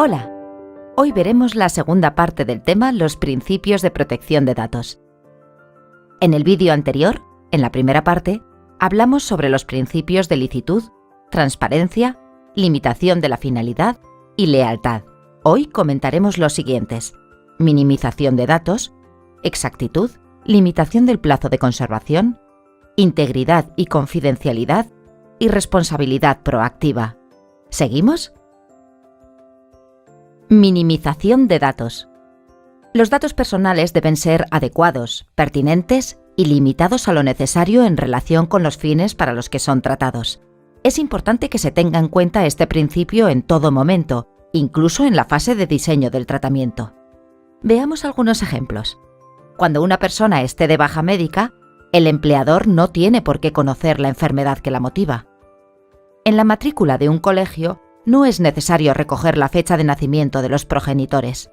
Hola, hoy veremos la segunda parte del tema los principios de protección de datos. En el vídeo anterior, en la primera parte, hablamos sobre los principios de licitud, transparencia, limitación de la finalidad y lealtad. Hoy comentaremos los siguientes: minimización de datos, exactitud, limitación del plazo de conservación, integridad y confidencialidad y responsabilidad proactiva. ¿Seguimos? Minimización de datos. Los datos personales deben ser adecuados, pertinentes y limitados a lo necesario en relación con los fines para los que son tratados. Es importante que se tenga en cuenta este principio en todo momento, incluso en la fase de diseño del tratamiento. Veamos algunos ejemplos. Cuando una persona esté de baja médica, el empleador no tiene por qué conocer la enfermedad que la motiva. En la matrícula de un colegio, no es necesario recoger la fecha de nacimiento de los progenitores.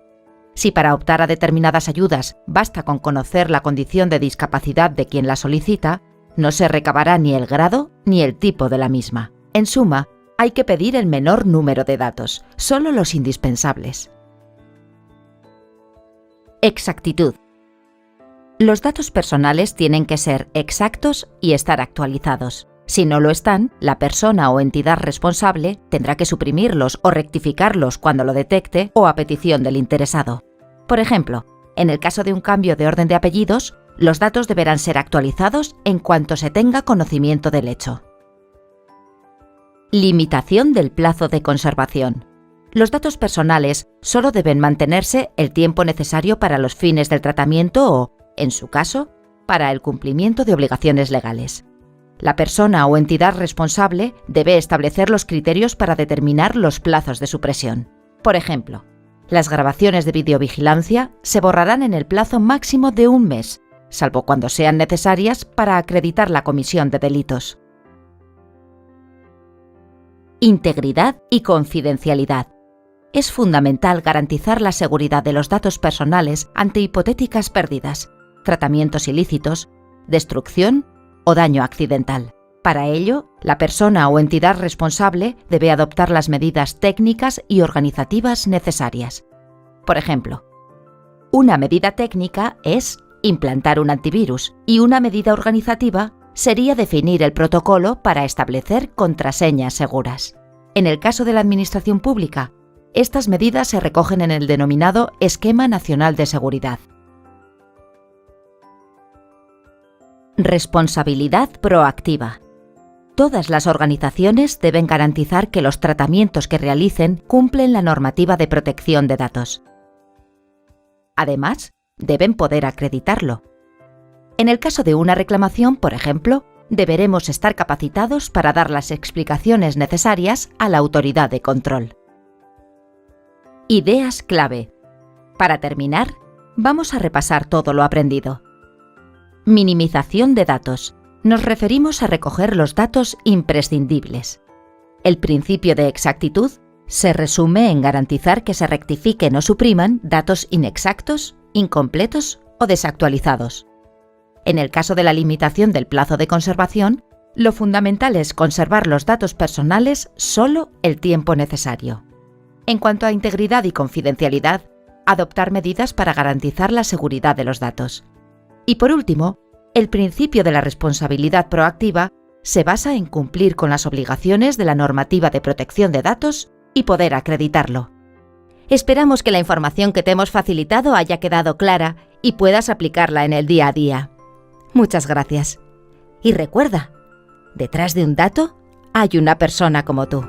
Si para optar a determinadas ayudas basta con conocer la condición de discapacidad de quien la solicita, no se recabará ni el grado ni el tipo de la misma. En suma, hay que pedir el menor número de datos, solo los indispensables. Exactitud. Los datos personales tienen que ser exactos y estar actualizados. Si no lo están, la persona o entidad responsable tendrá que suprimirlos o rectificarlos cuando lo detecte o a petición del interesado. Por ejemplo, en el caso de un cambio de orden de apellidos, los datos deberán ser actualizados en cuanto se tenga conocimiento del hecho. Limitación del plazo de conservación. Los datos personales solo deben mantenerse el tiempo necesario para los fines del tratamiento o, en su caso, para el cumplimiento de obligaciones legales. La persona o entidad responsable debe establecer los criterios para determinar los plazos de supresión. Por ejemplo, las grabaciones de videovigilancia se borrarán en el plazo máximo de 1 mes, salvo cuando sean necesarias para acreditar la comisión de delitos. Integridad y confidencialidad. Es fundamental garantizar la seguridad de los datos personales ante hipotéticas pérdidas, tratamientos ilícitos, destrucción o daño accidental. Para ello, la persona o entidad responsable debe adoptar las medidas técnicas y organizativas necesarias. Por ejemplo, una medida técnica es implantar un antivirus y una medida organizativa sería definir el protocolo para establecer contraseñas seguras. En el caso de la administración pública, estas medidas se recogen en el denominado Esquema Nacional de Seguridad. Responsabilidad proactiva. Todas las organizaciones deben garantizar que los tratamientos que realicen cumplen la normativa de protección de datos. Además, deben poder acreditarlo. En el caso de una reclamación, por ejemplo, deberemos estar capacitados para dar las explicaciones necesarias a la autoridad de control. Ideas clave. Para terminar, vamos a repasar todo lo aprendido. Minimización de datos. Nos referimos a recoger los datos imprescindibles. El principio de exactitud se resume en garantizar que se rectifiquen o supriman datos inexactos, incompletos o desactualizados. En el caso de la limitación del plazo de conservación, lo fundamental es conservar los datos personales solo el tiempo necesario. En cuanto a integridad y confidencialidad, adoptar medidas para garantizar la seguridad de los datos. Y por último, el principio de la responsabilidad proactiva se basa en cumplir con las obligaciones de la normativa de protección de datos y poder acreditarlo. Esperamos que la información que te hemos facilitado haya quedado clara y puedas aplicarla en el día a día. Muchas gracias. Y recuerda, detrás de un dato hay una persona como tú.